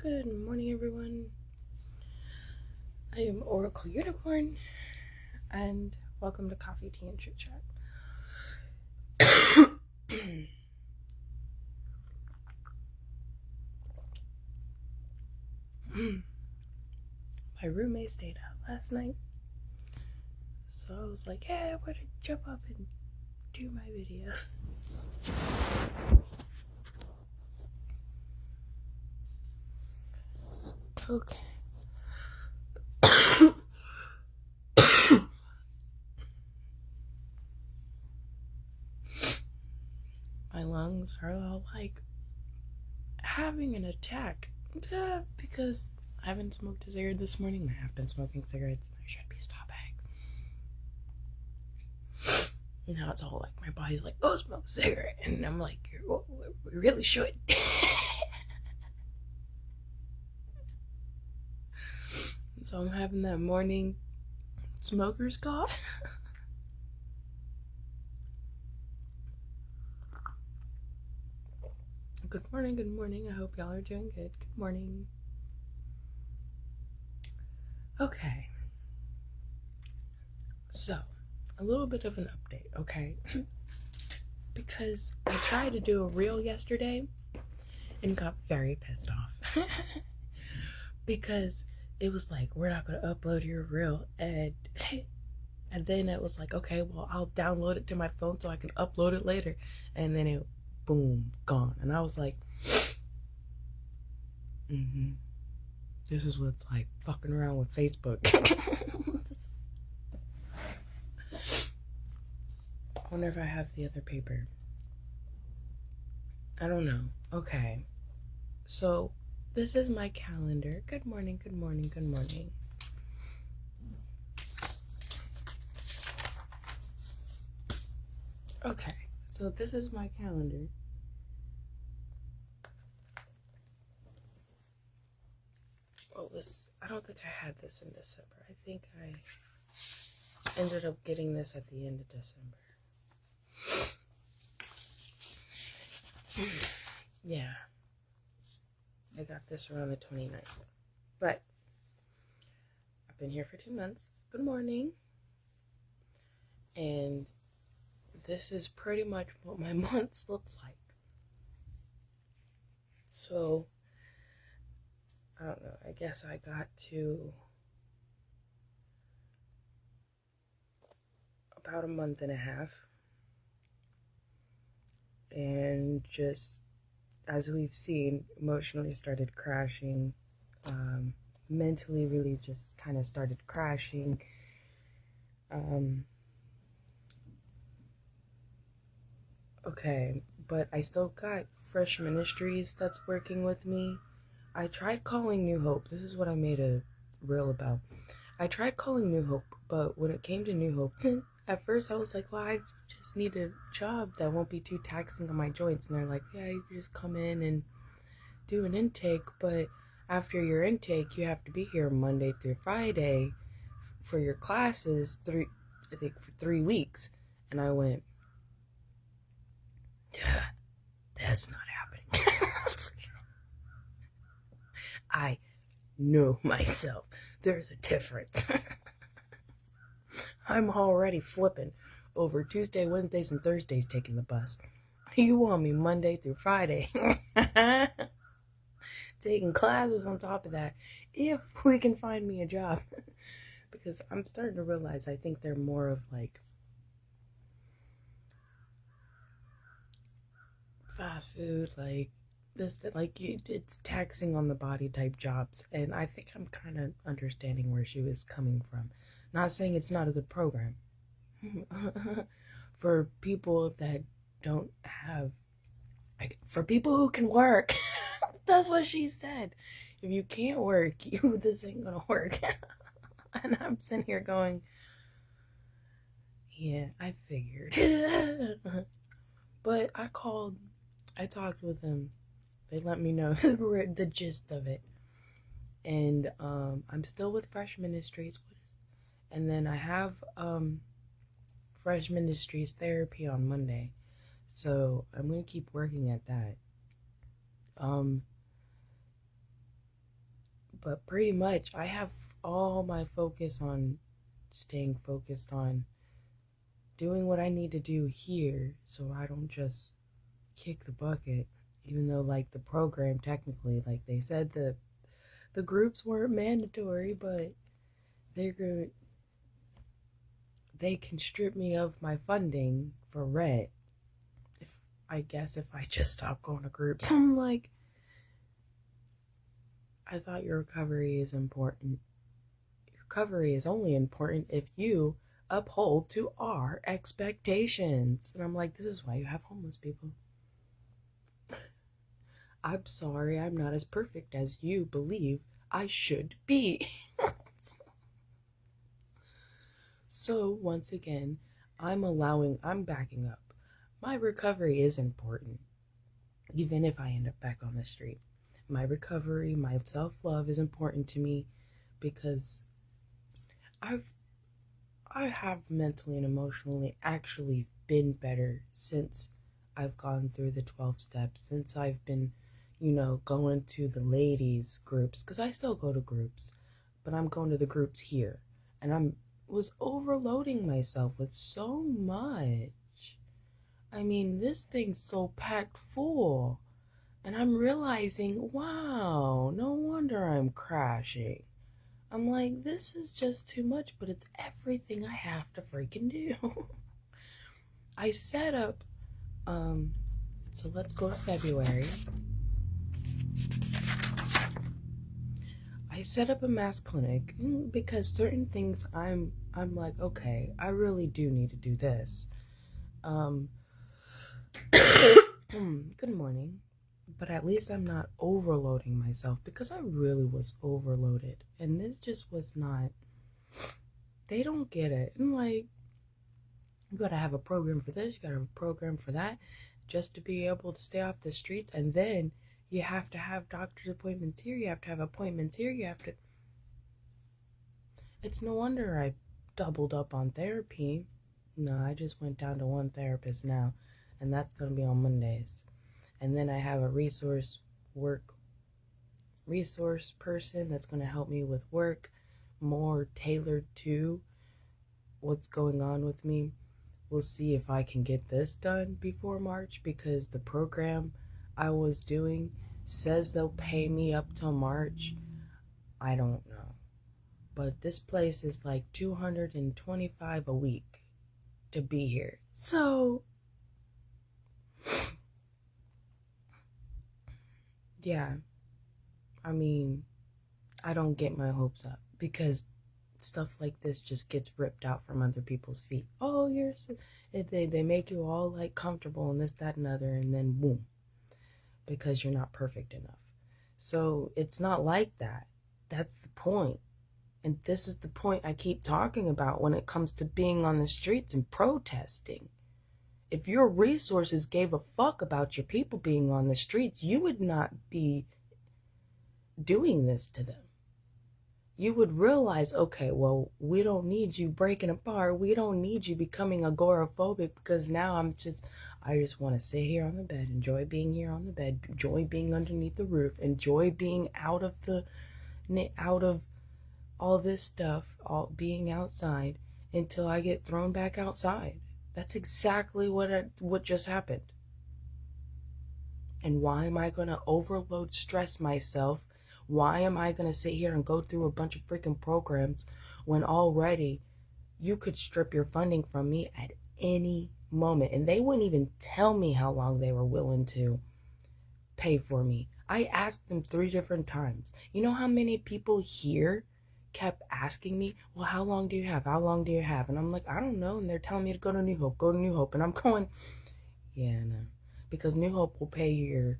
Good morning, everyone. I am Oracle Unicorn, and welcome to Coffee, Tea, and Chit Chat. My roommate stayed out last night, so I was like, hey, I want to jump up and do my videos. Okay. My lungs are all like having an attack because I haven't smoked a cigarette this morning. I have been smoking cigarettes and I should be stopping. Now it's all like my body's like, go smoke a cigarette, and I'm like, we really should. So I'm having that morning smoker's cough. Good morning, good morning. I hope y'all are doing good. Good morning. Okay. So, a little bit of an update, okay? Because I tried to do a reel yesterday and got very pissed off. Because it was like, we're not going to upload your reel. And then it was like, okay, well, I'll download it to my phone so I can upload it later. And then it, boom, gone. And I was like, this is what's like fucking around with Facebook. I wonder if I have the other paper. I don't know. Okay. So, this is my calendar. Good morning, good morning, good morning. Okay. So, this is my calendar. I don't think I had this in December. I think I ended up getting this at the end of December. Yeah. I got this around the 29th. But I've been here for 2 months. Good morning. And this is pretty much what my months look like. So, I don't know. I guess I got to about a month and a half. And just, as we've seen, emotionally started crashing. Mentally really just kind of started crashing. Okay, but I still got Fresh Ministries that's working with me. I tried calling New Hope. This is what I made a reel about. I tried calling New Hope, but when it came to New Hope, at first I was like, well, I just need a job that won't be too taxing on my joints. And they're like, yeah, you can just come in and do an intake, but after your intake, you have to be here Monday through Friday for your classes, for 3 weeks. And I went, that's not happening. I know myself. There's a difference. I'm already flipping over Tuesday, Wednesdays, and Thursdays taking the bus. You want me Monday through Friday. Taking classes on top of that, if we can find me a job. Because I'm starting to realize I think they're more of like fast food, like this, like it's taxing on the body type jobs. And I think I'm kind of understanding where she was coming from. Not saying it's not a good program for people that don't have, like, for people who can work. That's what she said. If you can't work, this ain't gonna work. And I'm sitting here going, yeah, I figured. But I talked with them. They let me know the gist of it. And I'm still with Fresh Ministries. And then I have Fresh Ministries therapy on Monday. So I'm going to keep working at that. But pretty much, I have all my focus on staying focused on doing what I need to do here so I don't just kick the bucket. Even though, like, the program technically, like they said, the groups weren't mandatory, but they're good. They can strip me of my funding for rent. If I just stop going to groups, I'm like, I thought your recovery is important. Your recovery is only important if you uphold to our expectations. And I'm like, this is why you have homeless people. I'm sorry, I'm not as perfect as you believe I should be. So, once again, I'm backing up. My recovery is important, even if I end up back on the street. My recovery, my self love is important to me because I've I have mentally and emotionally actually been better since I've gone through the 12 steps, since I've been, going to the ladies groups, because I still go to groups, but I'm going to the groups here. And was overloading myself with so much. I mean, this thing's so packed full. And I'm realizing, wow, no wonder I'm crashing. I'm like, this is just too much, but it's everything I have to freaking do. I set up, so let's go to February. I set up a mass clinic because certain things I'm like, okay, I really do need to do this. Good morning. But at least I'm not overloading myself because I really was overloaded. And this just was not, they don't get it. And like, you gotta have a program for this, you gotta have a program for that, just to be able to stay off the streets. And then you have to have doctor's appointments here, you have to have appointments here, you have to. It's no wonder I doubled up on therapy. No, I just went down to one therapist now, and that's gonna be on Mondays. And then I have a resource person that's going to help me with work, more tailored to what's going on with me. We'll see if I can get this done before March, because the program I was doing says they'll pay me up till March. I don't know. But this place is like $225 a week to be here. So yeah, I mean, I don't get my hopes up because stuff like this just gets ripped out from other people's feet. Oh, they make you all like comfortable and this, that, and other, and then boom, because you're not perfect enough. So it's not like that. That's the point. And this is the point I keep talking about when it comes to being on the streets and protesting. If your resources gave a fuck about your people being on the streets, you would not be doing this to them. You would realize, okay, well, we don't need you breaking apart. We don't need you becoming agoraphobic, because now I just want to sit here on the bed, enjoy being here on the bed, enjoy being underneath the roof, enjoy being out of all this stuff, being outside until I get thrown back outside. That's exactly what just happened. And why am I going to overload stress myself? Why am I going to sit here and go through a bunch of freaking programs when already you could strip your funding from me at any moment? And they wouldn't even tell me how long they were willing to pay for me. I asked them 3 different times. You know how many people here kept asking me, well, how long do you have? How long do you have? And I'm like, I don't know. And they're telling me to go to New Hope. And I'm going, yeah, no. Because New Hope will pay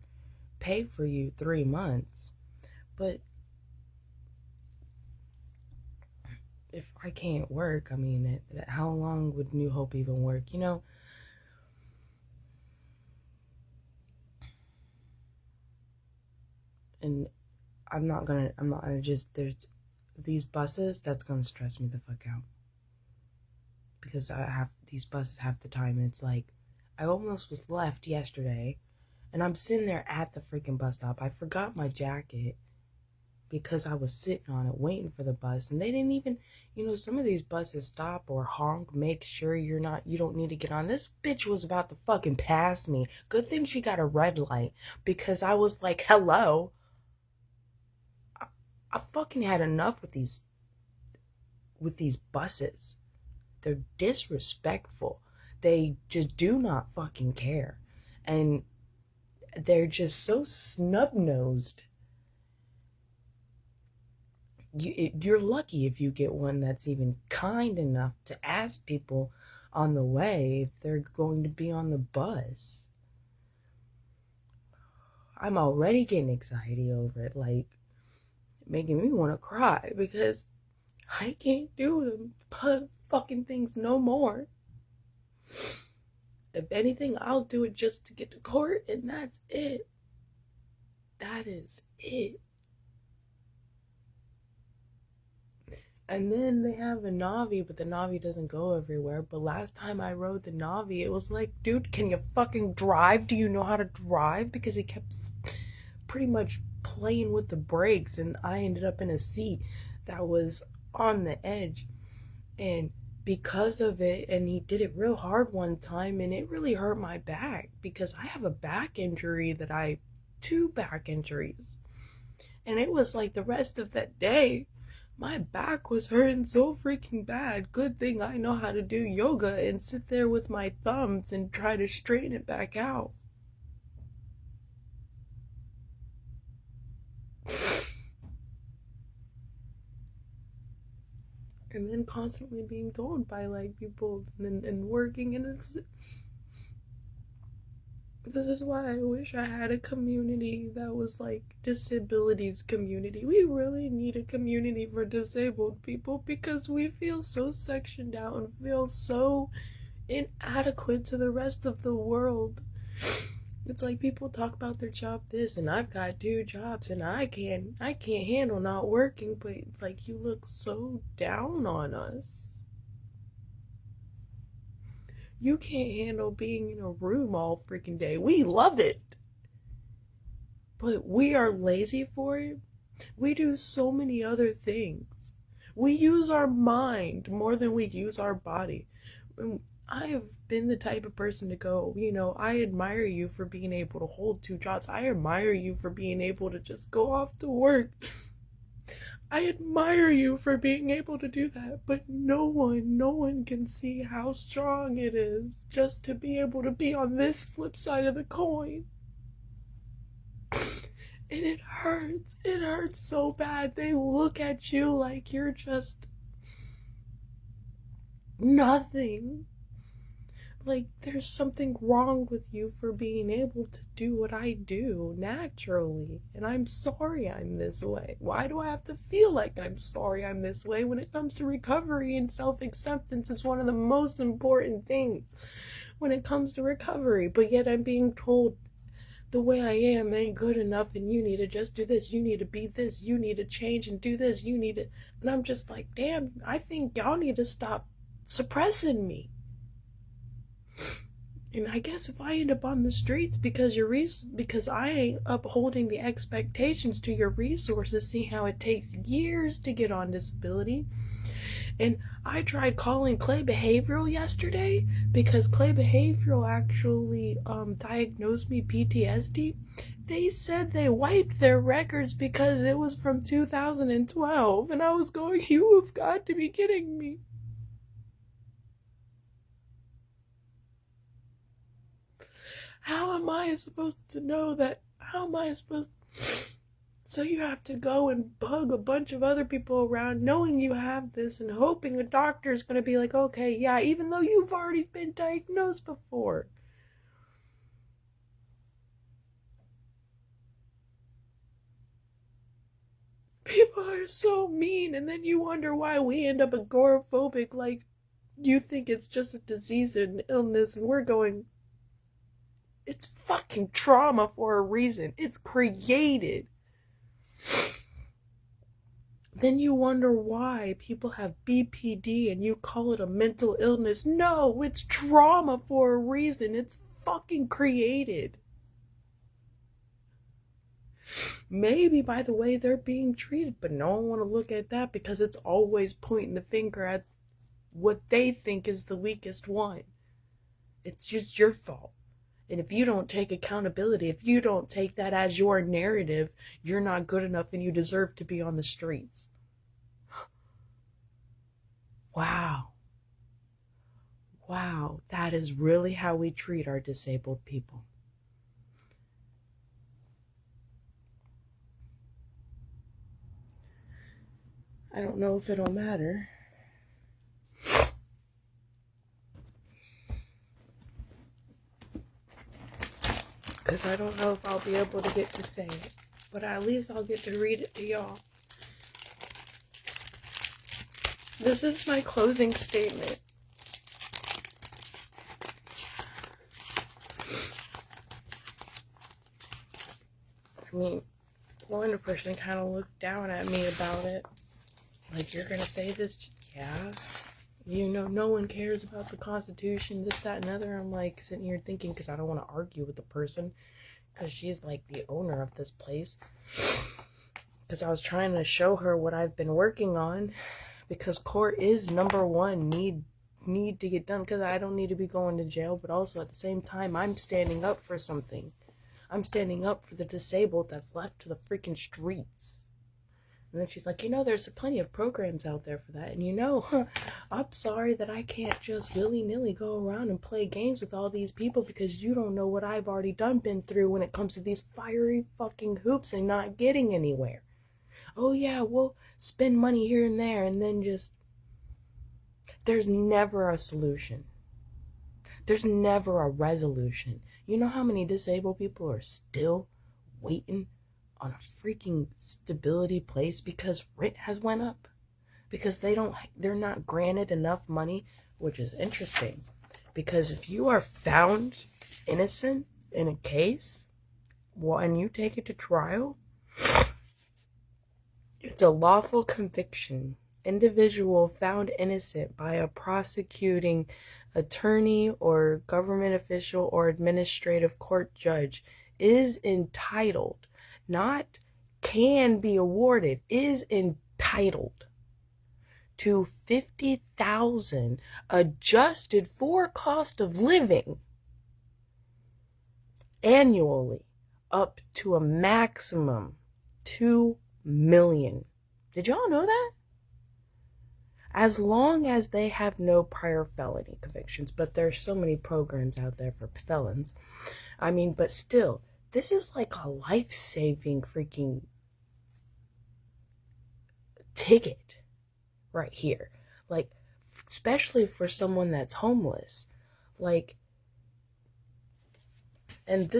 for you 3 months. But if I can't work, I mean, how long would New Hope even work? And there's these buses, that's gonna stress me the fuck out. Because these buses half the time, it's like, I almost was left yesterday, and I'm sitting there at the freaking bus stop. I forgot my jacket because I was sitting on it waiting for the bus, and they didn't even, some of these buses stop or honk, make sure you don't need to get on. This bitch was about to fucking pass me. Good thing she got a red light, because I was like, hello. I fucking had enough with these buses. They're disrespectful. They just do not fucking care. And they're just so snub-nosed. You're lucky if you get one that's even kind enough to ask people on the way if they're going to be on the bus. I'm already getting anxiety over it, like making me want to cry, because I can't do the fucking things no more. If anything, I'll do it just to get to court, and that's it. That is it. And then they have a Navi, but the Navi doesn't go everywhere. But last time I rode the Navi, it was like, dude, can you fucking drive? Do you know how to drive? Because it kept pretty much playing with the brakes, and I ended up in a seat that was on the edge. And because of it, and he did it real hard one time, and it really hurt my back, because I have a back injury two back injuries. And it was like the rest of that day, my back was hurting so freaking bad. Good thing I know how to do yoga and sit there with my thumbs and try to straighten it back out. And then constantly being told by like people and working, and this is why I wish I had a community that was like disabilities community. We really need a community for disabled people, because we feel so sectioned out and feel so inadequate to the rest of the world. It's like people talk about their job this, and I've got 2 jobs, and I can't handle not working, but like, you look so down on us. You can't handle being in a room all freaking day. We love it, but we are lazy for it. We do so many other things. We use our mind more than we use our body. I have been the type of person to go, I admire you for being able to hold 2 jobs. I admire you for being able to just go off to work. I admire you for being able to do that, but no one can see how strong it is just to be able to be on this flip side of the coin. And it hurts so bad. They look at you like you're just nothing. Like there's something wrong with you for being able to do what I do naturally. And I'm sorry I'm this way. Why do I have to feel like I'm sorry I'm this way when it comes to recovery? And self-acceptance is one of the most important things when it comes to recovery. But yet I'm being told the way I am ain't good enough, and you need to just do this, you need to be this, you need to change and do this, you need to... And I'm just like, damn, I think y'all need to stop suppressing me. And I guess if I end up on the streets because I ain't upholding the expectations to your resources, see how it takes years to get on disability. And I tried calling Clay Behavioral yesterday, because Clay Behavioral actually diagnosed me PTSD. They said they wiped their records because it was from 2012. And I was going, you have got to be kidding me. How am I supposed to know that? How am I supposed... So you have to go and bug a bunch of other people around knowing you have this and hoping a doctor is going to be like, okay, yeah, even though you've already been diagnosed before. People are so mean, and then you wonder why we end up agoraphobic. Like, you think it's just a disease and illness, and we're going... It's fucking trauma for a reason. It's created. Then you wonder why people have BPD and you call it a mental illness. No, it's trauma for a reason. It's fucking created. maybe by the way they're being treated, but no one want to look at that because it's always pointing the finger at what they think is the weakest one. It's just your fault. And if you don't take accountability, if you don't take that as your narrative, you're not good enough and you deserve to be on the streets. Wow. Wow, that is really how we treat our disabled people. I don't know if it'll matter. Because I don't know if I'll be able to get to say it. But at least I'll get to read it to y'all. This is my closing statement. I mean, one person kind of looked down at me about it. Like, you're gonna say this? Yeah. You know, no one cares about the Constitution, this, that, and other. I'm like sitting here thinking, because I don't want to argue with the person, because she's like the owner of this place. Because I was trying to show her what I've been working on, because court is number one, need to get done, because I don't need to be going to jail, but also at the same time, I'm standing up for something. I'm standing up for the disabled that's left to the freaking streets. And then she's like, you know, there's plenty of programs out there for that. And you know, I'm sorry that I can't just willy-nilly go around and play games with all these people, because you don't know what I've already been through when it comes to these fiery fucking hoops and not getting anywhere. Oh yeah, we'll spend money here and there, and then just, there's never a solution. There's never a resolution. You know how many disabled people are still waiting on a freaking stability place because rent has went up? Because they're not granted enough money, which is interesting. Because if you are found innocent in a case, and you take it to trial, it's a lawful conviction. Individual found innocent by a prosecuting attorney or government official or administrative court judge is entitled, not can be awarded, is entitled to $50,000 adjusted for cost of living annually, up to a maximum $2 million. Did y'all know that? As long as they have no prior felony convictions, but there's so many programs out there for felons. I mean, but still, this is like a life-saving freaking ticket right here. Like, especially for someone that's homeless. Like, and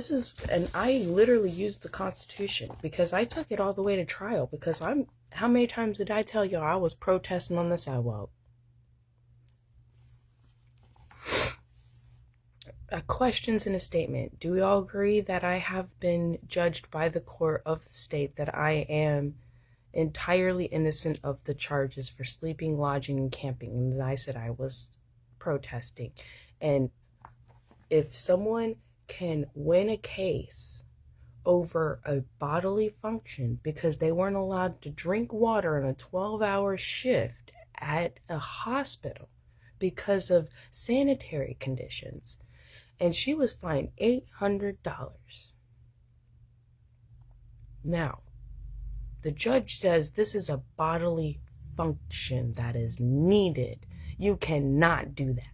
I literally used the Constitution because I took it all the way to trial, because how many times did I tell y'all I was protesting on the sidewalk? Questions in a statement. Do we all agree that I have been judged by the court of the state that I am entirely innocent of the charges for sleeping, lodging, and camping? And I said I was protesting. And if someone can win a case over a bodily function because they weren't allowed to drink water in a 12-hour shift at a hospital because of sanitary conditions, and she was fined $800. Now, the judge says this is a bodily function that is needed. You cannot do that.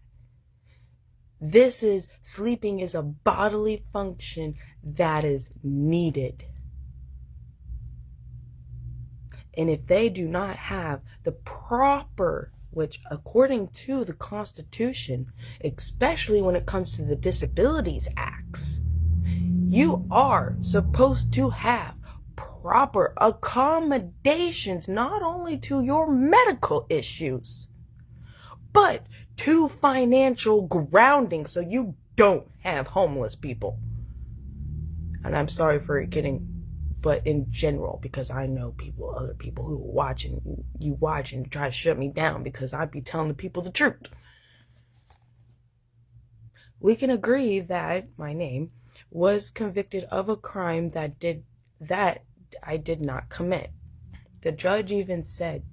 Sleeping is a bodily function that is needed. And if they do not have the proper, which according to the Constitution, especially when it comes to the Disabilities Acts, you are supposed to have proper accommodations, not only to your medical issues, but to financial grounding, so you don't have homeless people. And I'm sorry for it getting, but in general, because I know other people who watch and try to shut me down because I be telling the people the truth. We can agree that my name was convicted of a crime that I did not commit. The judge even said,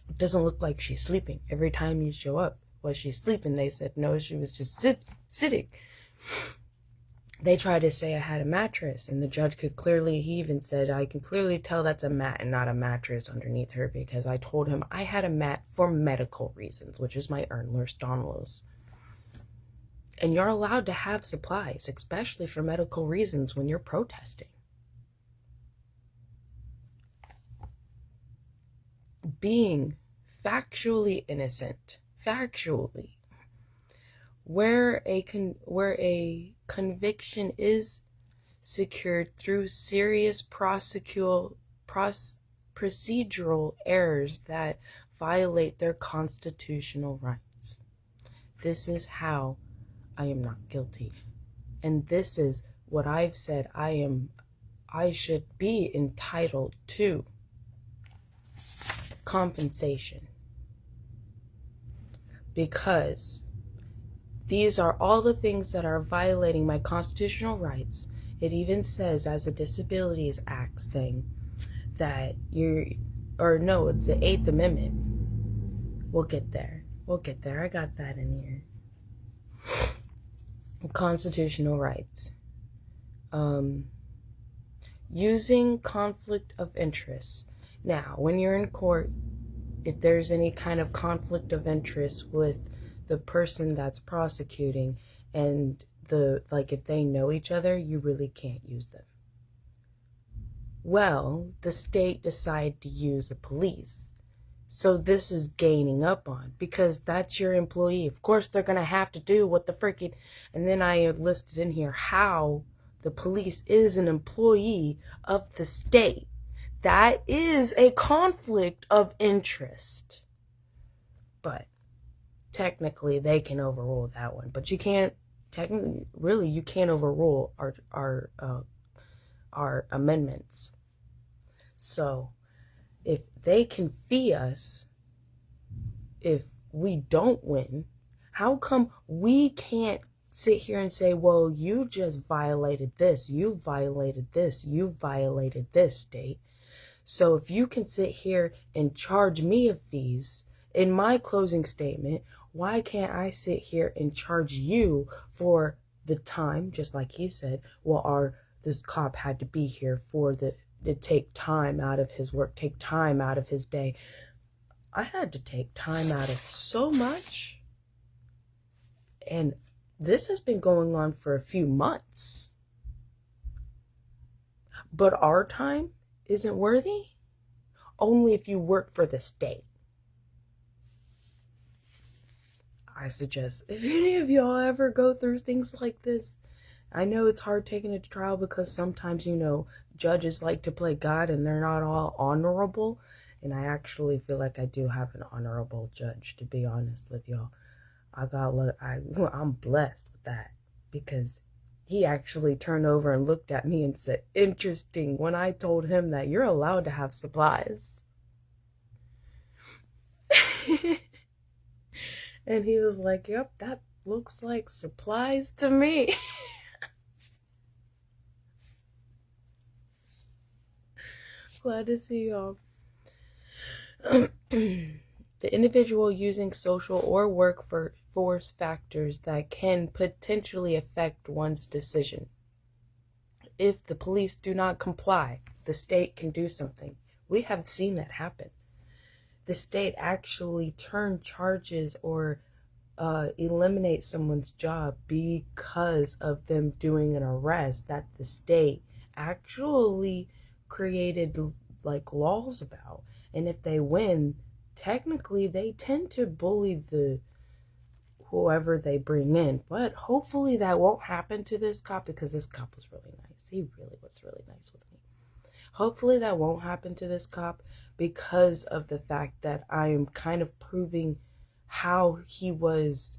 it doesn't look like she's sleeping. Every time you show up, was she sleeping? They said, no, she was just sitting. They tried to say I had a mattress, and the judge he even said, I can clearly tell that's a mat and not a mattress underneath her, because I told him I had a mat for medical reasons, which is my Ehlers-Danlos. And you're allowed to have supplies, especially for medical reasons when you're protesting. Being factually innocent, where a conviction is secured through serious procedural errors that violate their constitutional rights. This is how I am not guilty. And this is what I've said I should be entitled to. Compensation. Because these are all the things that are violating my constitutional rights. It even says, as a Disabilities Act thing, that it's the 8th Amendment. We'll get there. I got that in here. Constitutional rights. Using conflict of interest. Now, when you're in court, if there's any kind of conflict of interest with the person that's prosecuting and if they know each other, you really can't use them. Well, the state decided to use the police. So this is gaining up on, because that's your employee. Of course, they're going to have to do what the freaking, and then I listed in here how the police is an employee of the state. That is a conflict of interest. But technically, they can overrule that one. But you can't, you can't overrule our amendments. So, if they can fee us, if we don't win, how come we can't sit here and say, well, you just violated this, you violated this, you violated this, state. So if you can sit here and charge me of fees in my closing statement, why can't I sit here and charge you for the time, just like he said, well, this cop had to be here to take time out of his work, take time out of his day. I had to take time out of so much. And this has been going on for a few months. But our time isn't worthy? Only if you work for the state. I suggest, if any of y'all ever go through things like this, I know it's hard taking it to trial because sometimes, judges like to play God and they're not all honorable. And I actually feel like I do have an honorable judge, to be honest with y'all. I'm blessed with that, because he actually turned over and looked at me and said, interesting, when I told him that you're allowed to have supplies. And he was like, yep, that looks like supplies to me. Glad to see y'all. The individual using social or workforce factors that can potentially affect one's decision. If the police do not comply, the state can do something. We have seen that happen. The state actually turn charges or eliminate someone's job because of them doing an arrest that the state actually created laws about. And if they win, technically they tend to bully whoever they bring in. But hopefully that won't happen to this cop, because this cop was really nice. He really was really nice with me. Hopefully that won't happen to this cop, because of the fact that I am kind of proving how he was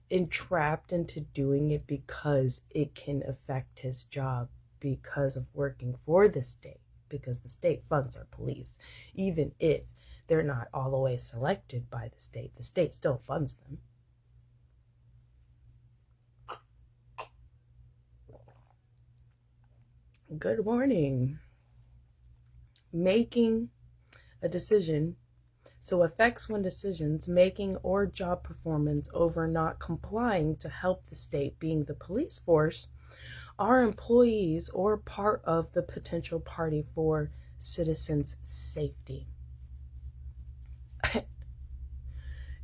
entrapped into doing it, because it can affect his job because of working for the state, because the state funds our police. Even if they're not all the way selected by the state still funds them. Good morning. making a decision, so affects when decisions, making, or job performance over not complying to help the state, being the police force, are employees or part of the potential party for citizens' safety.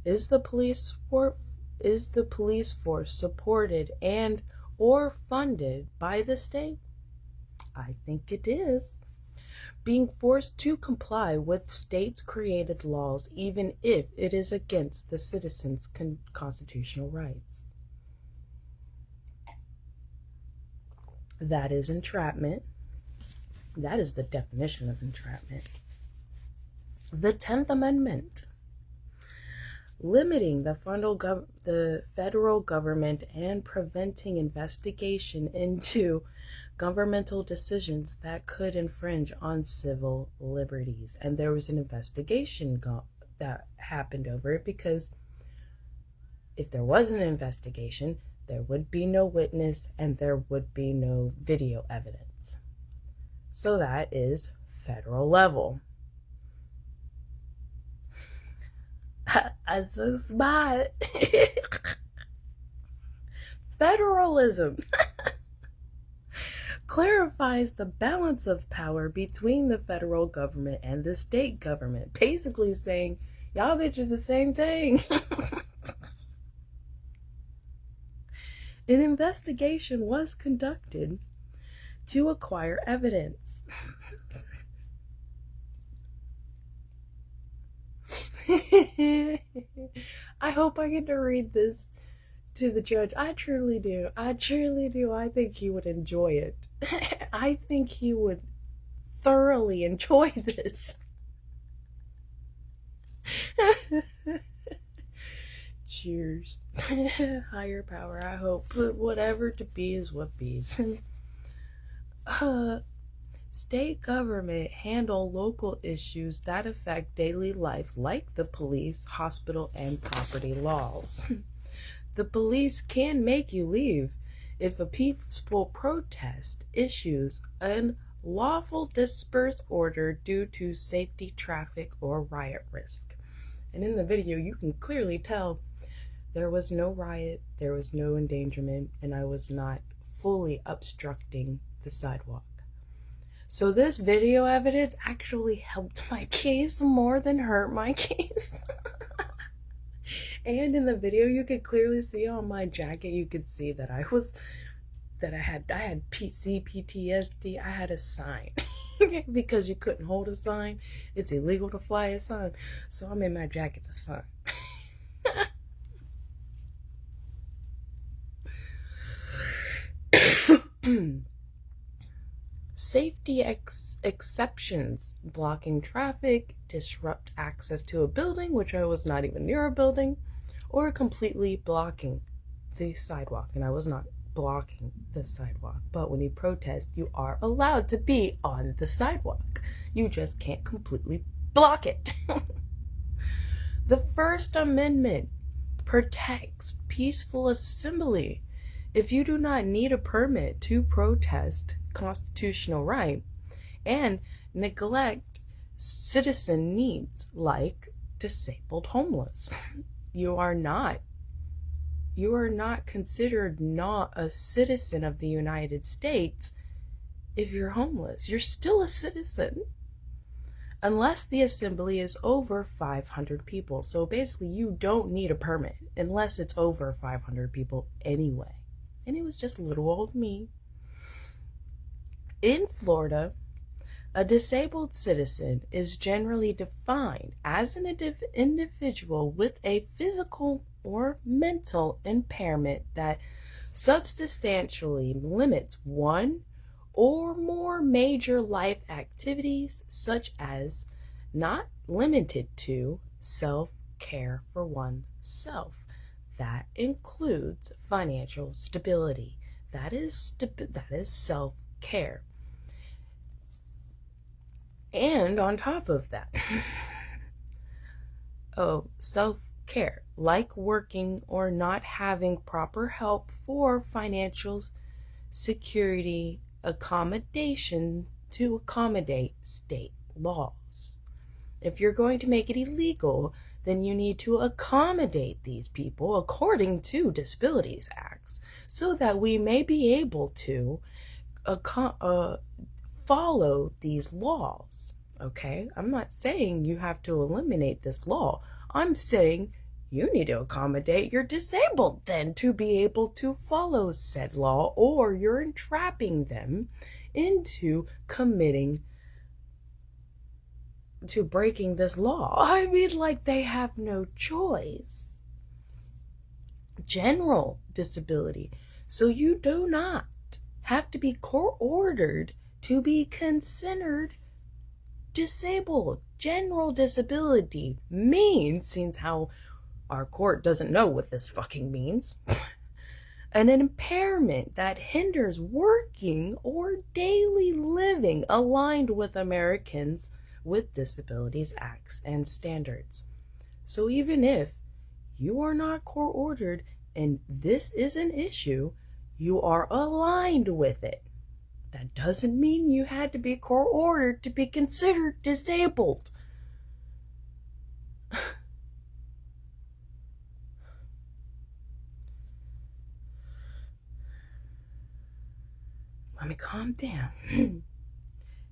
Is the police force supported and or funded by the state? I think it is. Being forced to comply with states' created laws, even if it is against the citizens' constitutional rights. That is entrapment. That is the definition of entrapment. The 10th Amendment, limiting the federal government and preventing investigation into governmental decisions that could infringe on civil liberties. And there was an investigation that happened over it, because if there was an investigation, there would be no witness and there would be no video evidence. So that is federal level. I'm so smart. Federalism clarifies the balance of power between the federal government and the state government, basically saying, y'all bitches the same thing. An investigation was conducted to acquire evidence. I hope I get to read this to the judge. I truly do. I think he would enjoy it. I think he would thoroughly enjoy this. Cheers. Higher power, I hope. But whatever to be is what bees. State government handle local issues that affect daily life, like the police, hospital, and property laws. The police can make you leave if a peaceful protest issues an lawful disperse order due to safety, traffic, or riot risk. And in the video, you can clearly tell there was no riot, there was no endangerment, and I was not fully obstructing the sidewalk. So this video evidence actually helped my case more than hurt my case. And in the video, you could clearly see on my jacket, you could see that I had PTSD. I had a sign. Because you couldn't hold a sign, it's illegal to fly a sign. So I'm in my jacket the sign. Safety exceptions: blocking traffic, disrupt access to a building, which I was not even near a building, or completely blocking the sidewalk. And I was not blocking the sidewalk, but when you protest, you are allowed to be on the sidewalk. You just can't completely block it. The First Amendment protects peaceful assembly. If you do not need a permit to protest constitutional right and neglect citizen needs like disabled homeless, you are not considered not a citizen of the United States. If you're homeless, you're still a citizen unless the assembly is over 500 people. So basically you don't need a permit unless it's over 500 people anyway. And it was just little old me. In Florida, a disabled citizen is generally defined as an individual with a physical or mental impairment that substantially limits one or more major life activities, such as, not limited to, self-care for oneself. That includes financial stability. That is self-care. And on top of that, self-care, like working or not having proper help for financial security accommodation to accommodate state laws. If you're going to make it illegal, then you need to accommodate these people according to Disabilities Acts so that we may be able to follow these laws. Okay? I'm not saying you have to eliminate this law. I'm saying you need to accommodate your disabled then to be able to follow said law, or you're entrapping them into breaking this law. I mean, like, they have no choice. General disability. So you do not have to be court-ordered to be considered disabled. General disability means, since how our court doesn't know what this fucking means, an impairment that hinders working or daily living aligned with Americans with Disabilities Acts and standards. So even if you are not court-ordered and this is an issue, you are aligned with it. That doesn't mean you had to be court-ordered to be considered disabled. Let me calm down.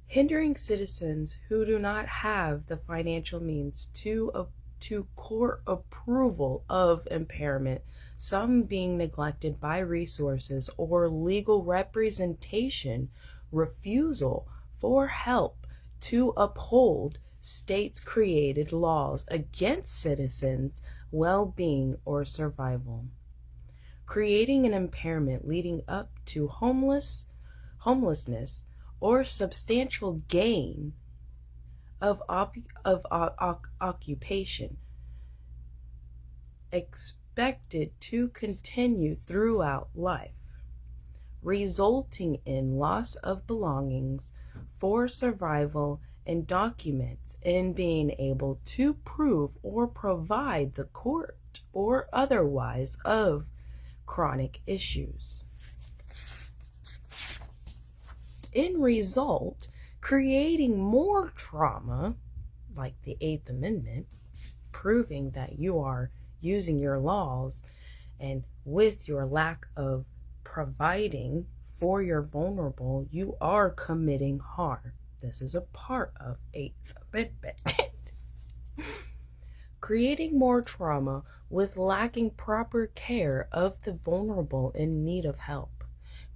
Hindering citizens who do not have the financial means to court approval of impairment, some being neglected by resources or legal representation, refusal for help to uphold states' created laws against citizens' well-being or survival. Creating an impairment leading up to homelessness or substantial gain of occupation expected to continue throughout life, resulting in loss of belongings for survival and documents in being able to prove or provide the court or otherwise of chronic issues. In result, creating more trauma, like the Eighth Amendment, proving that you are using your laws and with your lack of providing for your vulnerable, you are committing harm. This is a part of Eighth Amendment. Creating more trauma with lacking proper care of the vulnerable in need of help.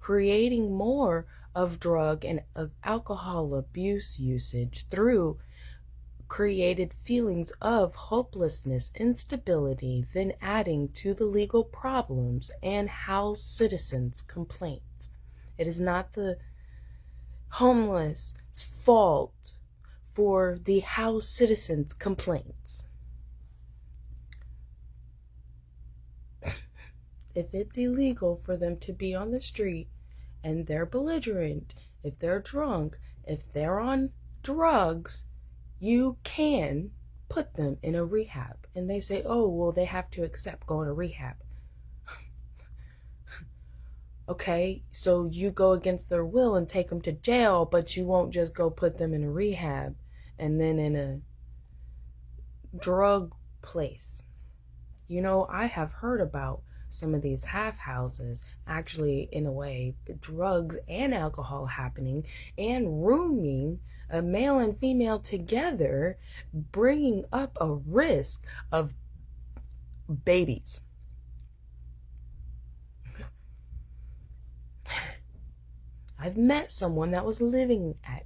Creating more of drug and of alcohol abuse usage through created feelings of hopelessness, instability, then adding to the legal problems and house citizens' complaints. It is not the homeless fault for the house citizens' complaints. If it's illegal for them to be on the street and they're belligerent, if they're drunk, if they're on drugs, you can put them in a rehab. And they say, oh, well, they have to accept going to rehab. Okay, so you go against their will and take them to jail, but you won't just go put them in a rehab and then in a drug place. You know, I have heard about some of these half houses, actually, in a way, drugs and alcohol happening and rooming a male and female together, bringing up a risk of babies. I've met someone that was living at,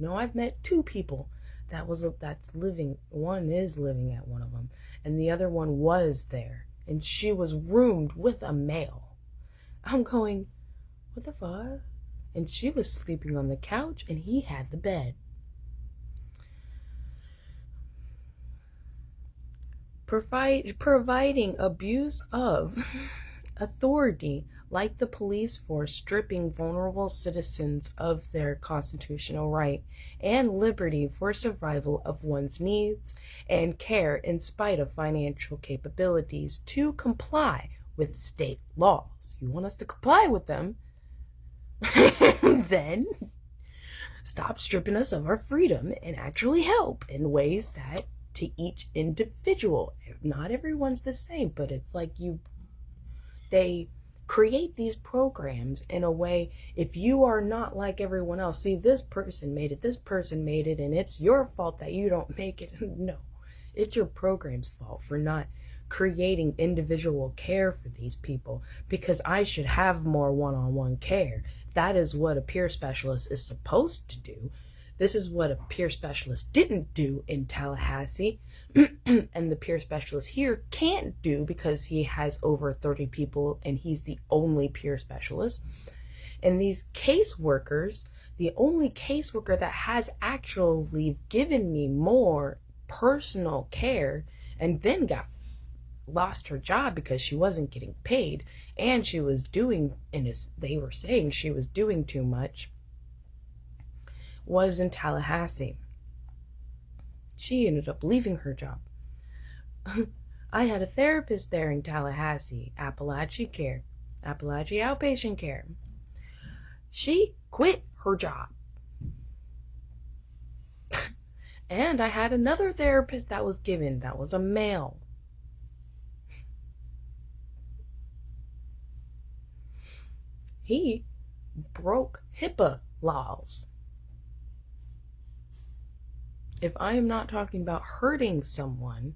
I've met two people that's living, one is living at one of them, and the other one was there. And she was roomed with a male. I'm going, what the fuck? And she was sleeping on the couch and he had the bed. Providing abuse of authority, like the police force stripping vulnerable citizens of their constitutional right and liberty for survival of one's needs and care in spite of financial capabilities to comply with state laws. You want us to comply with them? Then stop stripping us of our freedom and actually help in ways that to each individual. Not everyone's the same, but it's like they create these programs in a way, if you are not like everyone else, see, this person made it, and it's your fault that you don't make it. No, it's your program's fault for not creating individual care for these people, because I should have more one-on-one care. That is what a peer specialist is supposed to do. This is what a peer specialist didn't do in Tallahassee, and the peer specialist here can't do because he has over 30 people and he's the only peer specialist. And these caseworkers, the only caseworker that has actually given me more personal care and then lost her job because she wasn't getting paid, and she was doing, and they were saying she was doing too much, was in Tallahassee. She ended up leaving her job. I had a therapist there in Tallahassee, Appalachia Outpatient Care. She quit her job. And I had another therapist that was a male. He broke HIPAA laws. If I am not talking about hurting someone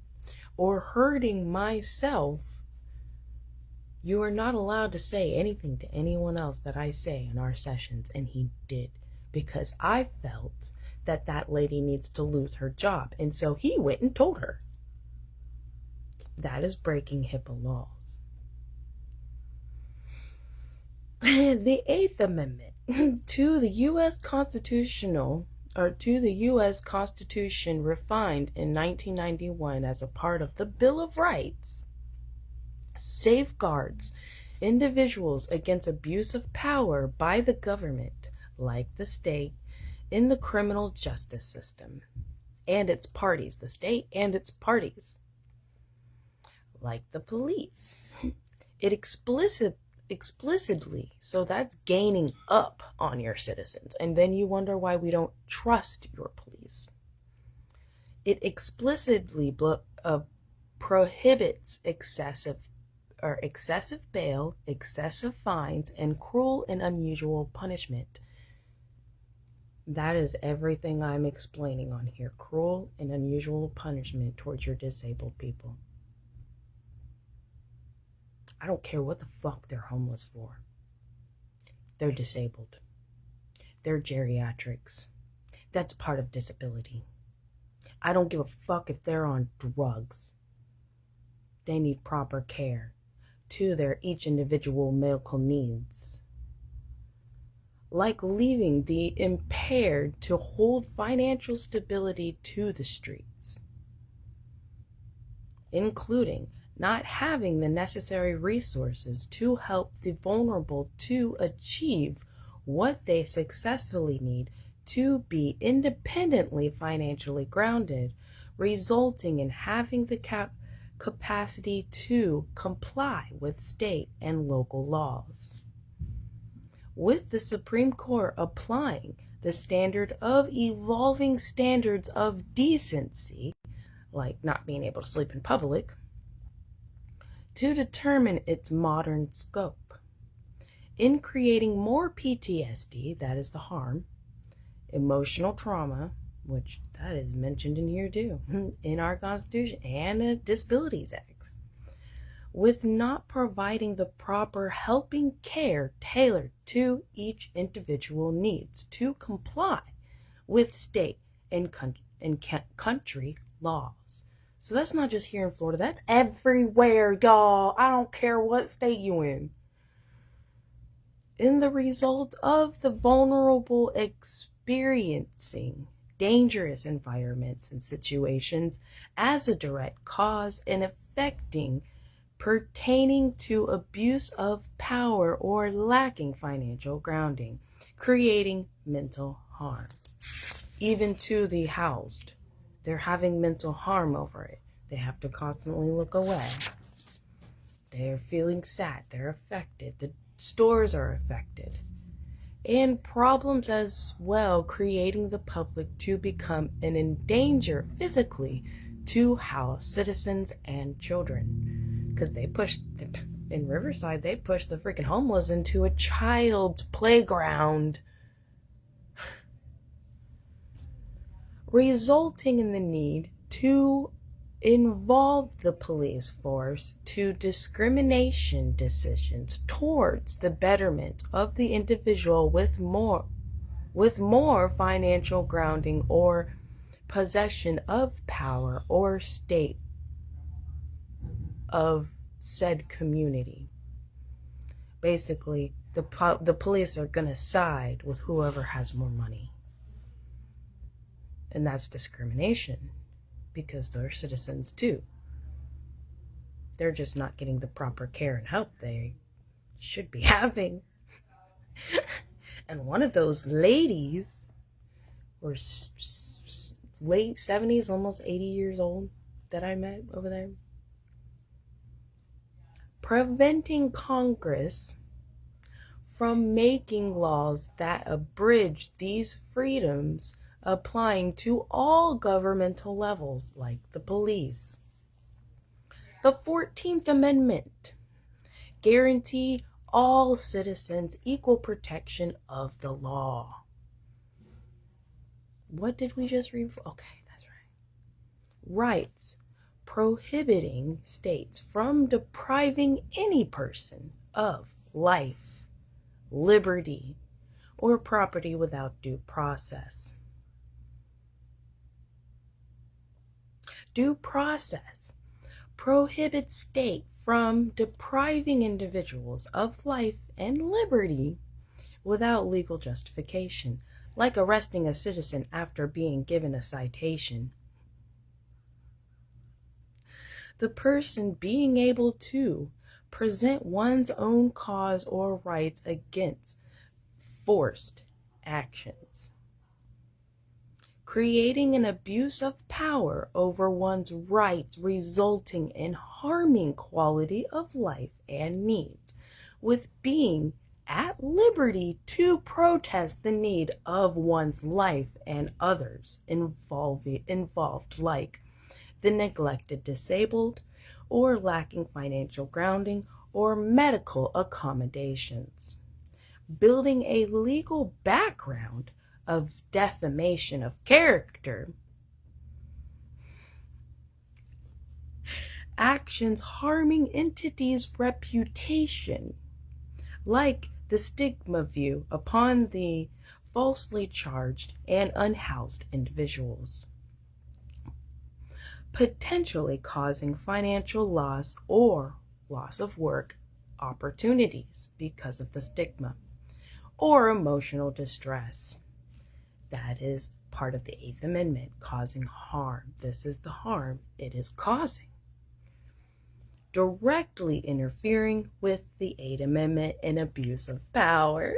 or hurting myself, you are not allowed to say anything to anyone else that I say in our sessions. And he did, because I felt that that lady needs to lose her job. And so he went and told her. That is breaking HIPAA laws. The Eighth Amendment to the U.S. Constitution refined in 1991 as a part of the Bill of Rights safeguards individuals against abuse of power by the government, like the state, in the criminal justice system and its parties, the state and its parties, like the police. It explicitly, so that's gaining up on your citizens, and then you wonder why we don't trust your police. It explicitly prohibits excessive bail, excessive fines, and cruel and unusual punishment. That is everything I'm explaining on here. Cruel and unusual punishment towards your disabled people. I don't care what the fuck they're homeless for. They're disabled. They're geriatrics. That's part of disability. I don't give a fuck if they're on drugs. They need proper care to their each individual medical needs. Like leaving the impaired to hold financial stability to the streets, including not having the necessary resources to help the vulnerable to achieve what they successfully need to be independently financially grounded, resulting in having the capacity to comply with state and local laws. With the Supreme Court applying the standard of evolving standards of decency, like not being able to sleep in public, to determine its modern scope, in creating more PTSD, that is the harm, emotional trauma, which that is mentioned in here too, in our Constitution and the Disabilities Acts, with not providing the proper helping care tailored to each individual needs to comply with state and country laws. So that's not just here in Florida, that's everywhere, y'all. I don't care what state you in. In the result of the vulnerable experiencing dangerous environments and situations as a direct cause and affecting pertaining to abuse of power or lacking financial grounding, creating mental harm. Even to the housed, they're having mental harm over it. They have to constantly look away. They're feeling sad. They're affected. The stores are affected. and problems as well, creating the public to become an danger physically to house citizens and children. Because in Riverside, they pushed the freaking homeless into a child's playground, resulting in the need to involve the police force to discrimination decisions towards the betterment of the individual with more financial grounding or possession of power or state of said community. Basically, the police are going to side with whoever has more money. And that's discrimination, because they're citizens too. They're just not getting the proper care and help they should be having. And one of those ladies were late 70s, almost 80 years old, that I met over there, preventing Congress from making laws that abridge these freedoms, applying to all governmental levels like the police. The 14th Amendment guaranteed all citizens equal protection of the law. What did we just read? Okay, that's right. Rights prohibiting states from depriving any person of life, liberty, or property without due process. Due process prohibits state from depriving individuals of life and liberty without legal justification, like arresting a citizen after being given a citation. The person being able to present one's own cause or rights against forced actions. Creating an abuse of power over one's rights, resulting in harming quality of life and needs, with being at liberty to protest the need of one's life and others involved, like the neglected, disabled, or lacking financial grounding or medical accommodations. Building a legal background of defamation of character, actions harming entities' reputation, like the stigma view upon the falsely charged and unhoused individuals, potentially causing financial loss or loss of work opportunities because of the stigma, or emotional distress. That is part of the 8th Amendment, causing harm. This is the harm it is causing. Directly interfering with the 8th Amendment and abuse of power.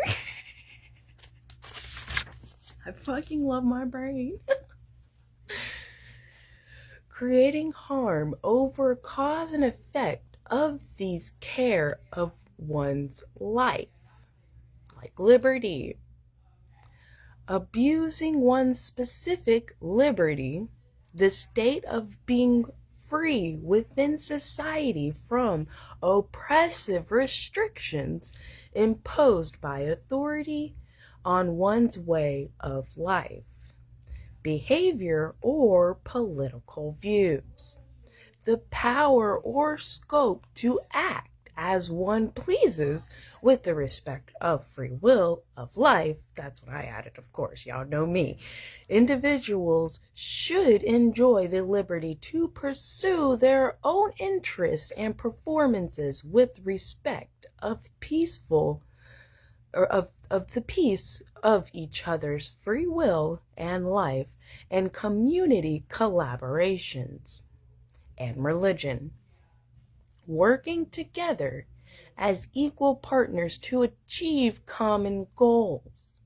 I fucking love my brain. Creating harm over cause and effect of these care of one's life, like liberty. Abusing one's specific liberty, the state of being free within society from oppressive restrictions imposed by authority on one's way of life, behavior, or political views. The power or scope to act as one pleases with the respect of free will of life. That's what I added, of course. Y'all know me. Individuals should enjoy the liberty to pursue their own interests and performances with respect of peaceful or of the peace of each other's free will and life and community collaborations and religion, working together as equal partners to achieve common goals,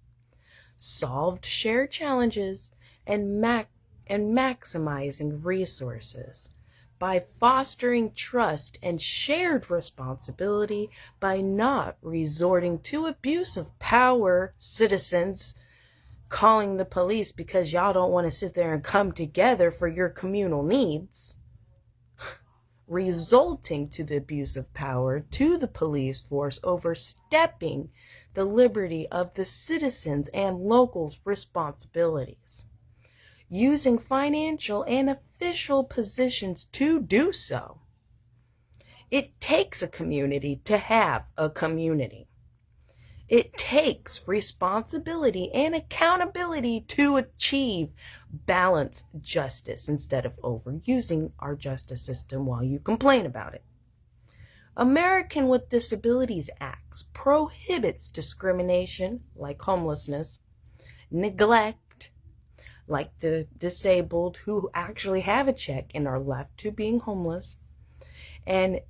solved shared challenges, and maximizing resources, by fostering trust and shared responsibility, by not resorting to abuse of power, citizens calling the police because y'all don't want to sit there and come together for your communal needs, resulting to the abuse of power to the police force, overstepping the liberty of the citizens and locals' responsibilities, using financial and official positions to do so. It takes a community to have a community. It takes responsibility and accountability to achieve balanced justice instead of overusing our justice system while you complain about it. American with Disabilities Acts prohibits discrimination like homelessness, neglect like the disabled who actually have a check and are left to being homeless, and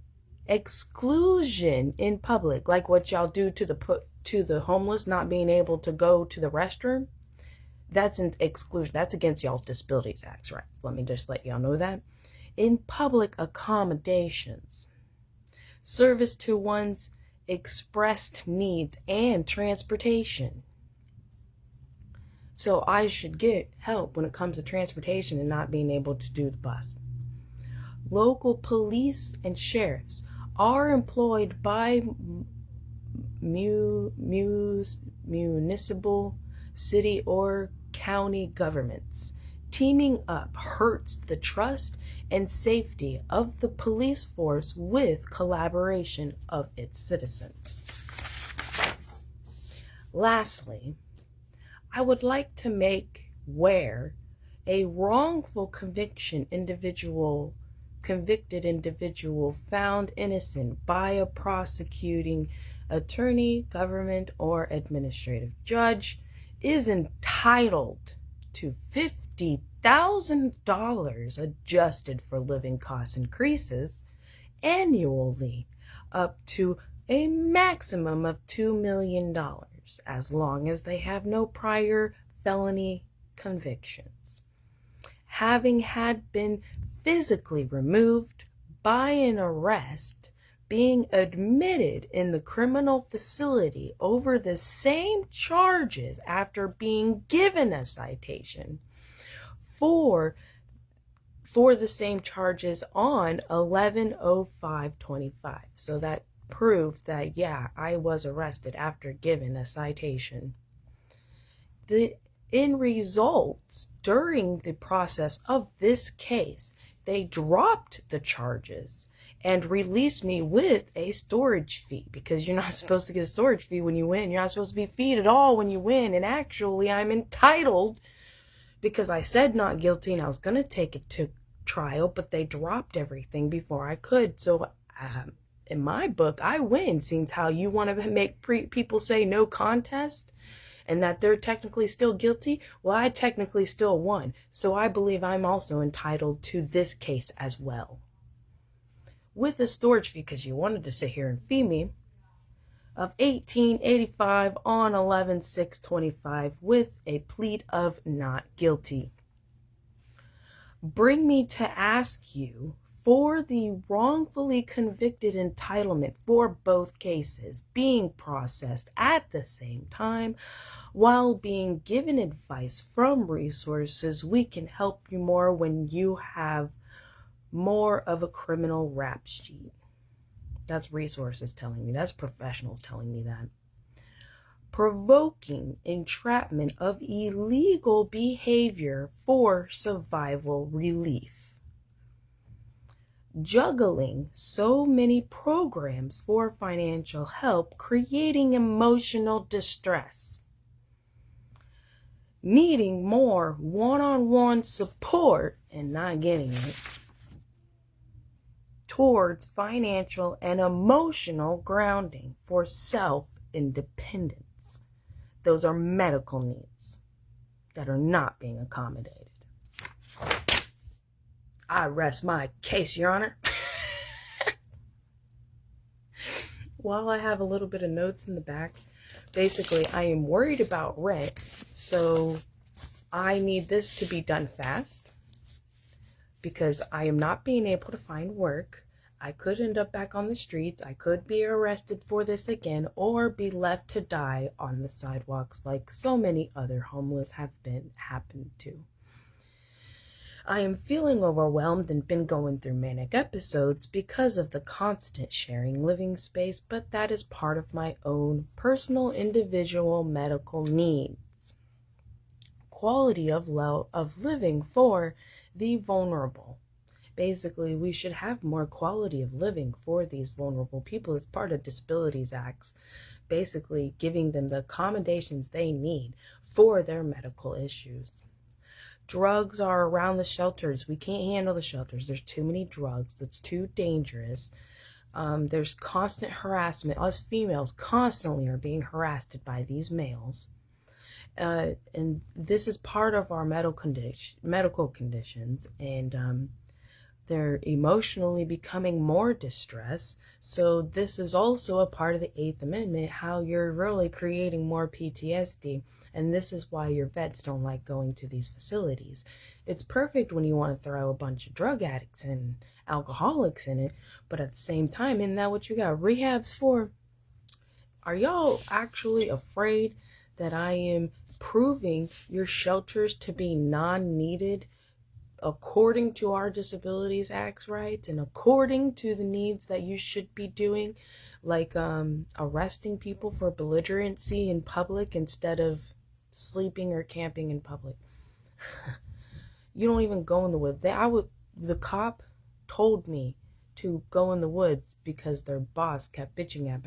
exclusion in public like what y'all do to the homeless not being able to go to the restroom. That's an exclusion. That's against y'all's Disabilities Acts, right? So let me just let y'all know that. In public accommodations, service to one's expressed needs, and transportation. So I should get help when it comes to transportation and not being able to do the bus. Local police and sheriffs are employed by municipal, city, or county governments. Teaming up hurts the trust and safety of the police force with collaboration of its citizens. Lastly, I would like to make where a wrongful convicted individual found innocent by a prosecuting attorney, government, or administrative judge is entitled to $50,000 adjusted for living cost increases annually, up to a maximum of $2 million, as long as they have no prior felony convictions, having had been physically removed by an arrest, being admitted in the criminal facility over the same charges after being given a citation for the same charges on 11/05/25. So that proved that, yeah, I was arrested after given a citation. In results, during the process of this case, they dropped the charges and released me with a storage fee, because you're not supposed to get a storage fee when you win. You're not supposed to be feed at all when you win. And actually, I'm entitled, because I said not guilty and I was going to take it to trial, but they dropped everything before I could. So in my book, I win, seeing how you want to make people say no contest and that they're technically still guilty. Well, I technically still won. So I believe I'm also entitled to this case as well, with a storage fee, because you wanted to sit here and fee me, of $18.85 on 11/6/25 with a plea of not guilty. Bring me to ask you for the wrongfully convicted entitlement for both cases being processed at the same time while being given advice from resources. We can help you more when you have more of a criminal rap sheet. That's resources telling me. That's professionals telling me that. Provoking entrapment of illegal behavior for survival relief. Juggling so many programs for financial help, creating emotional distress. Needing more one-on-one support and not getting it, towards financial and emotional grounding for self-independence. Those are medical needs that are not being accommodated. I rest my case, Your Honor. While I have a little bit of notes in the back, basically I am worried about rent, so I need this to be done fast. because I am not being able to find work. I could end up back on the streets. I could be arrested for this again or be left to die on the sidewalks like so many other homeless have been happened to. I am feeling overwhelmed and been going through manic episodes because of the constant sharing living space, but that is part of my own personal individual medical needs. Quality of living for the vulnerable. Basically, we should have more quality of living for these vulnerable people as part of Disabilities Acts, basically giving them the accommodations they need for their medical issues. Drugs are around the shelters. We can't handle the shelters. There's too many drugs. It's too dangerous. There's constant harassment. Us females constantly are being harassed by these males. And this is part of our medical conditions, and they're emotionally becoming more distressed. So this is also a part of the 8th Amendment, how you're really creating more PTSD. And this is why your vets don't like going to these facilities. It's perfect when you want to throw a bunch of drug addicts and alcoholics in it, but at the same time, isn't that what you got rehabs for? Are y'all actually afraid that I am proving your shelters to be non-needed according to our Disabilities Act's rights and according to the needs that you should be doing, like arresting people for belligerency in public instead of sleeping or camping in public? You don't even go in the woods. The cop told me to go in the woods because their boss kept bitching at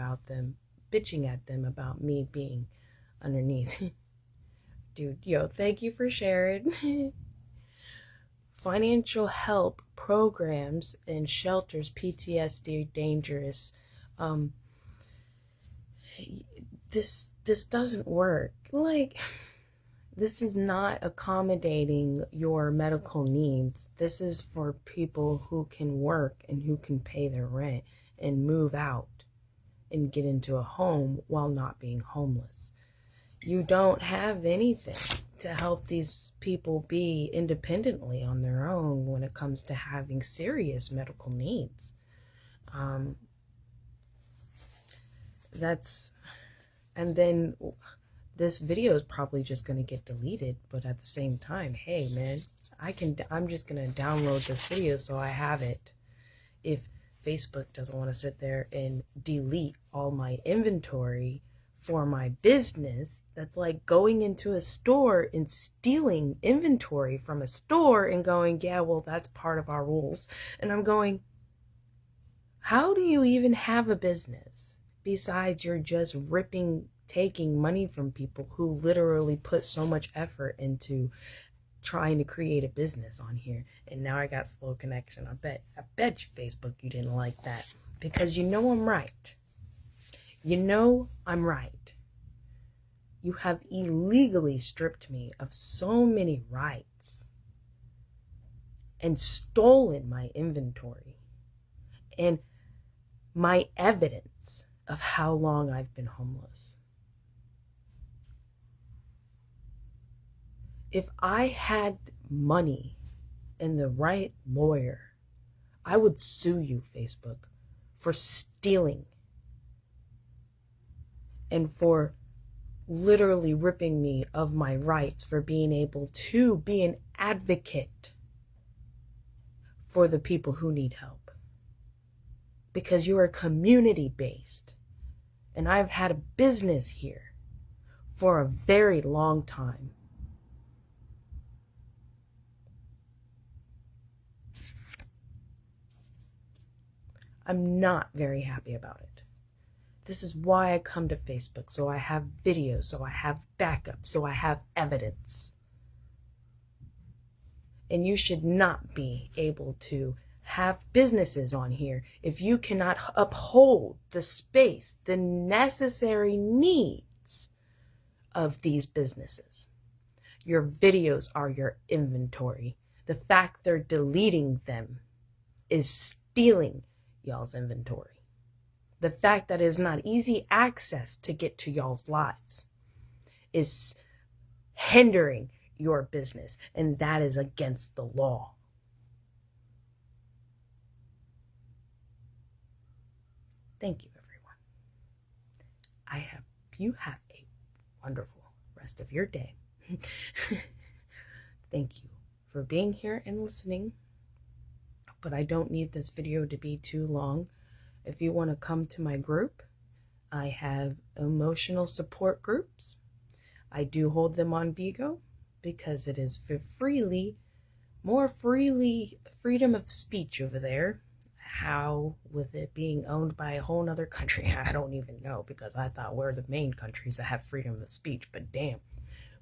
them about me being underneath. Dude, thank you for sharing. Financial help programs and shelters, PTSD, dangerous. This doesn't work. Like, this is not accommodating your medical needs. This is for people who can work and who can pay their rent and move out and get into a home while not being homeless. You don't have anything to help these people be independently on their own when it comes to having serious medical needs. And then this video is probably just going to get deleted, but at the same time, hey man, I'm just going to download this video so I have it. If Facebook doesn't want to sit there and delete all my inventory for my business, that's like going into a store and stealing inventory from a store and going, yeah, well, that's part of our rules. And I'm going, how do you even have a business besides you're just taking money from people who literally put so much effort into trying to create a business on here? And now I got slow connection. I bet you, Facebook, you didn't like that, because you know I'm right. You know I'm right. You have illegally stripped me of so many rights and stolen my inventory and my evidence of how long I've been homeless. If I had money and the right lawyer, I would sue you, Facebook, for stealing and for literally ripping me of my rights for being able to be an advocate for the people who need help. Because you are community-based, and I've had a business here for a very long time. I'm not very happy about it. This is why I come to Facebook, so I have videos, so I have backup, so I have evidence. And you should not be able to have businesses on here if you cannot uphold the space, the necessary needs of these businesses. Your videos are your inventory. The fact they're deleting them is stealing y'all's inventory. The fact that it is not easy access to get to y'all's lives is hindering your business, and that is against the law. Thank you, everyone. You have a wonderful rest of your day. Thank you for being here and listening. But I don't need this video to be too long. If you want to come to my group, I have emotional support groups. I do hold them on Bigo because it is more freely freedom of speech over there. How, with it being owned by a whole nother country, I don't even know, because I thought we're the main countries that have freedom of speech. But damn,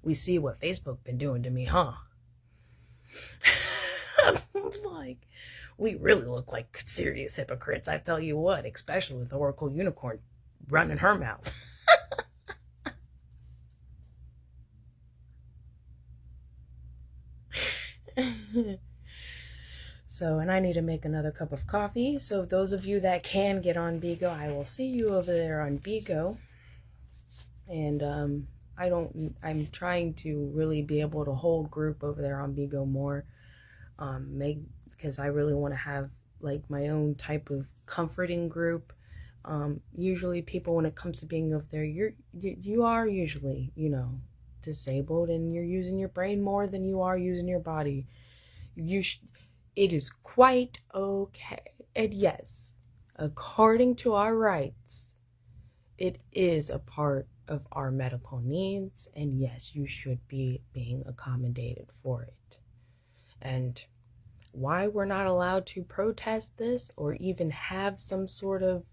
we see what Facebook been doing to me, huh? Like, we really look like serious hypocrites, I tell you what, especially with Oracle Unicorn running her mouth. So, and I need to make another cup of coffee. So those of you that can get on Bigo, I will see you over there on Bigo. And I'm trying to really be able to hold group over there on Bigo more. Because I really want to have like my own type of comforting group. Usually people, when it comes to being over there, you are usually, disabled, and you're using your brain more than you are using your body. It is quite okay. And yes, according to our rights, it is a part of our medical needs, and yes, you should be being accommodated for it. And why we're not allowed to protest this or even have some sort of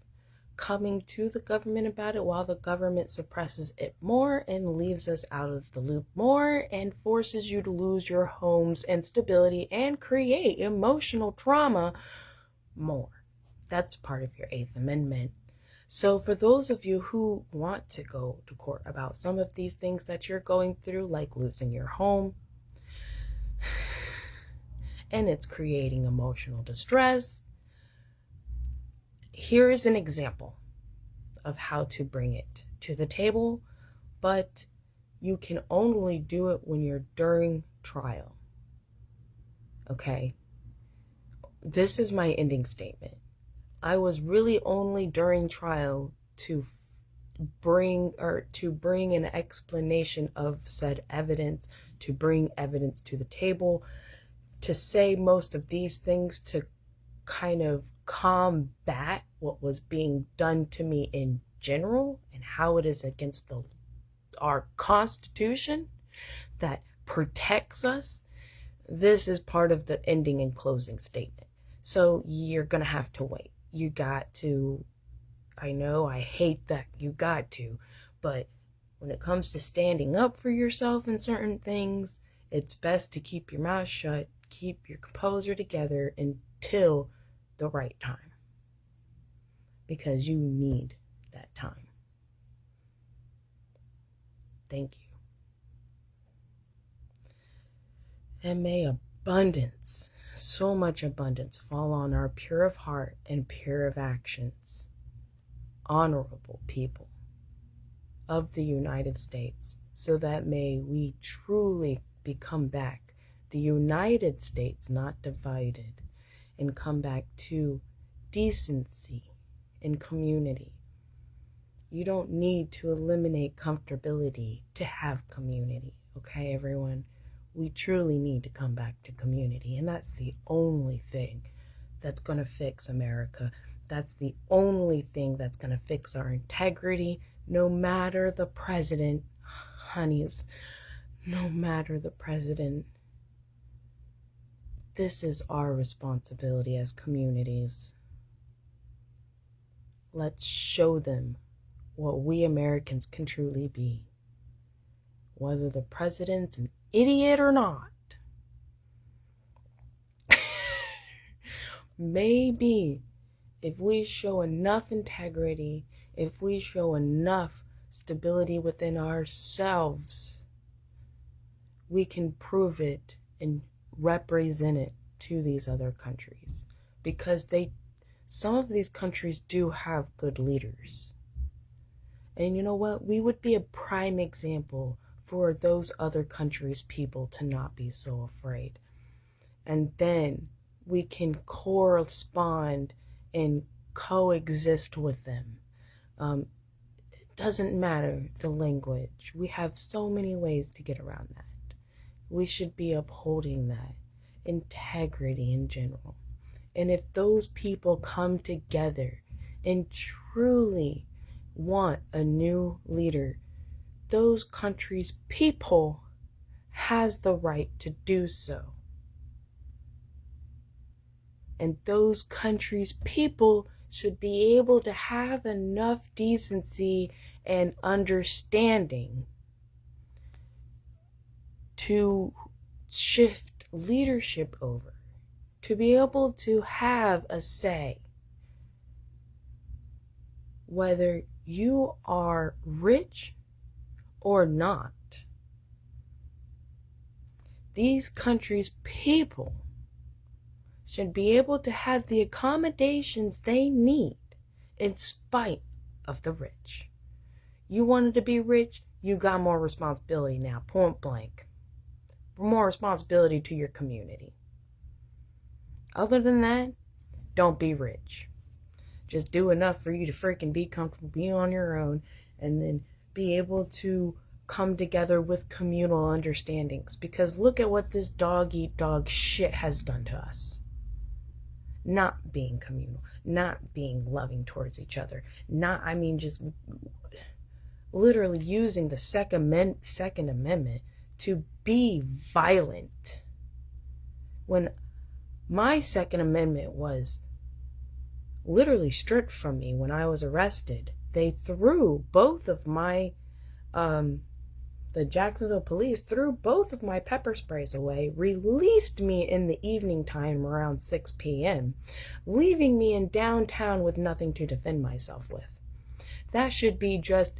coming to the government about it, while the government suppresses it more and leaves us out of the loop more and forces you to lose your homes and stability and create emotional trauma more. That's part of your 8th Amendment. So for those of you who want to go to court about some of these things that you're going through, like losing your home, and it's creating emotional distress, here is an example of how to bring it to the table, but you can only do it when you're during trial. Okay? This is my ending statement. I was really only during trial to bring an explanation of said evidence, to bring evidence to the table, to say most of these things to kind of combat what was being done to me in general and how it is against our Constitution that protects us. This is part of the ending and closing statement. So you're going to have to wait. You got to, I know I hate that you got to, but when it comes to standing up for yourself in certain things, it's best to keep your mouth shut, keep your composure together until the right time, because you need that time. Thank you. And may abundance, so much abundance, fall on our pure of heart and pure of actions, honorable people of the United States, so that may we truly become back the United States, not divided, and come back to decency and community. You don't need to eliminate comfortability to have community, okay, everyone? We truly need to come back to community, and that's the only thing that's going to fix America. That's the only thing that's going to fix our integrity, no matter the president, honeys, no matter the president. This is our responsibility as communities. Let's show them what we Americans can truly be, whether the president's an idiot or not. Maybe if we show enough integrity, if we show enough stability within ourselves, we can prove it and represent it to these other countries, because some of these countries do have good leaders. And you know what? We would be a prime example for those other countries' people to not be so afraid. And then we can correspond and coexist with them. It doesn't matter the language. We have so many ways to get around that. We should be upholding that integrity in general. And if those people come together and truly want a new leader, those countries' people has the right to do so. And those countries' people should be able to have enough decency and understanding to shift leadership over, to be able to have a say. Whether you are rich or not, these countries' people should be able to have the accommodations they need in spite of the rich. You wanted to be rich, you got more responsibility now, point blank. More responsibility to your community. Other than that, don't be rich. Just do enough for you to freaking be comfortable, be on your own, and then be able to come together with communal understandings. Because look at what this dog-eat-dog shit has done to us. Not being communal, not being loving towards each other, just literally using the Second Amendment to be violent. When my Second Amendment was literally stripped from me when I was arrested, they threw both of my the Jacksonville police threw both of my pepper sprays away, released me in the evening time around 6 p.m., leaving me in downtown with nothing to defend myself with. That should be just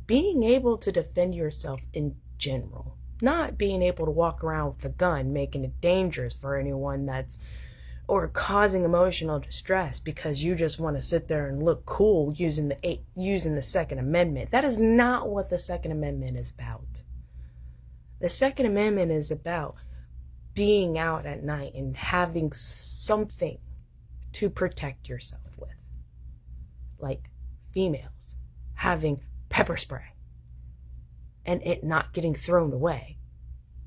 being able to defend yourself in general, not being able to walk around with a gun, making it dangerous for anyone or causing emotional distress because you just want to sit there and look cool using the Second Amendment. That is not what the Second Amendment is about. The Second Amendment is about being out at night and having something to protect yourself with. Like females having pepper spray and it not getting thrown away.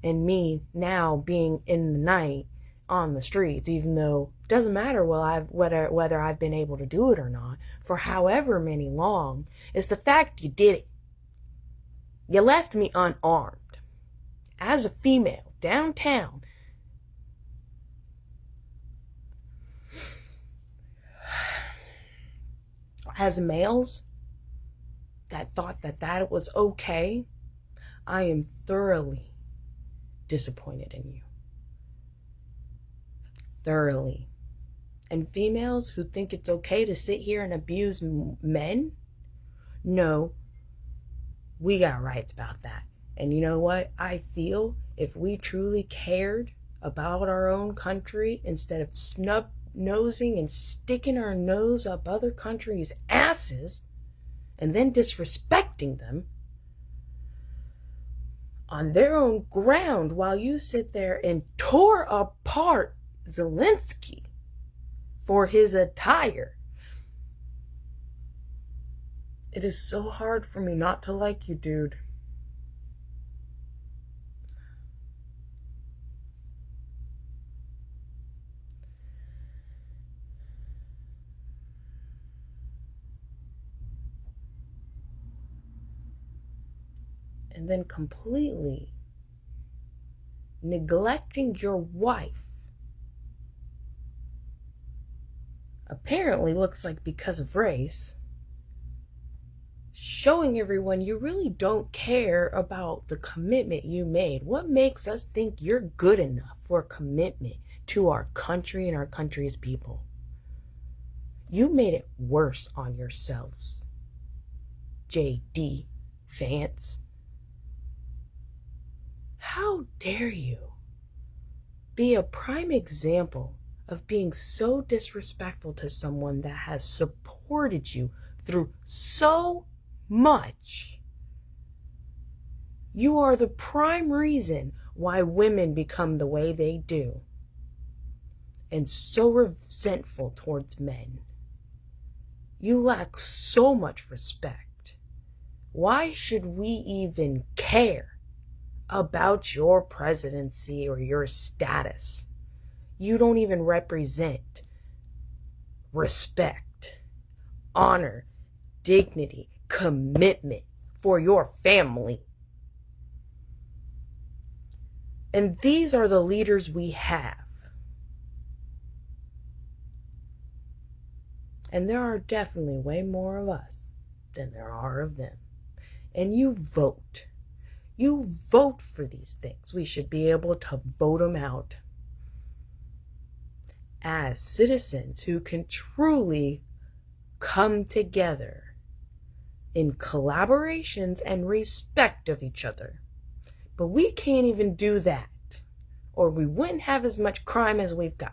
And me now being in the night on the streets, even though it doesn't matter whether I've been able to do it or not for however many long, is the fact you did it. You left me unarmed as a female downtown. As males that thought that was okay, I am thoroughly disappointed in you. Thoroughly. And females who think it's okay to sit here and abuse men, no, we got rights about that. And you know what? I feel if we truly cared about our own country, instead of snub-nosing and sticking our nose up other countries' asses and then disrespecting them on their own ground while you sit there and tore apart Zelensky for his attire. It is so hard for me not to like you, dude. And then completely neglecting your wife. Apparently looks like because of race. Showing everyone you really don't care about the commitment you made. What makes us think you're good enough for a commitment to our country and our country's people? You made it worse on yourselves. J.D. Vance. How dare you be a prime example of being so disrespectful to someone that has supported you through so much. You are the prime reason why women become the way they do and so resentful towards men. You lack so much respect. Why should we even care about your presidency or your status? You don't even represent respect, honor, dignity, commitment for your family. And these are the leaders we have. And there are definitely way more of us than there are of them. And you vote. You vote for these things. We should be able to vote them out as citizens who can truly come together in collaborations and respect of each other. But we can't even do that, or we wouldn't have as much crime as we've got.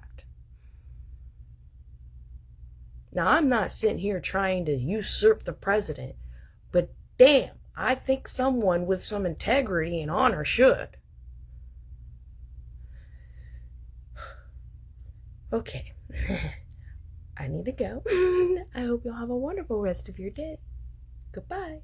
Now, I'm not sitting here trying to usurp the president, but damn, I think someone with some integrity and honor should. Okay, I need to go. I hope you'll have a wonderful rest of your day. Goodbye.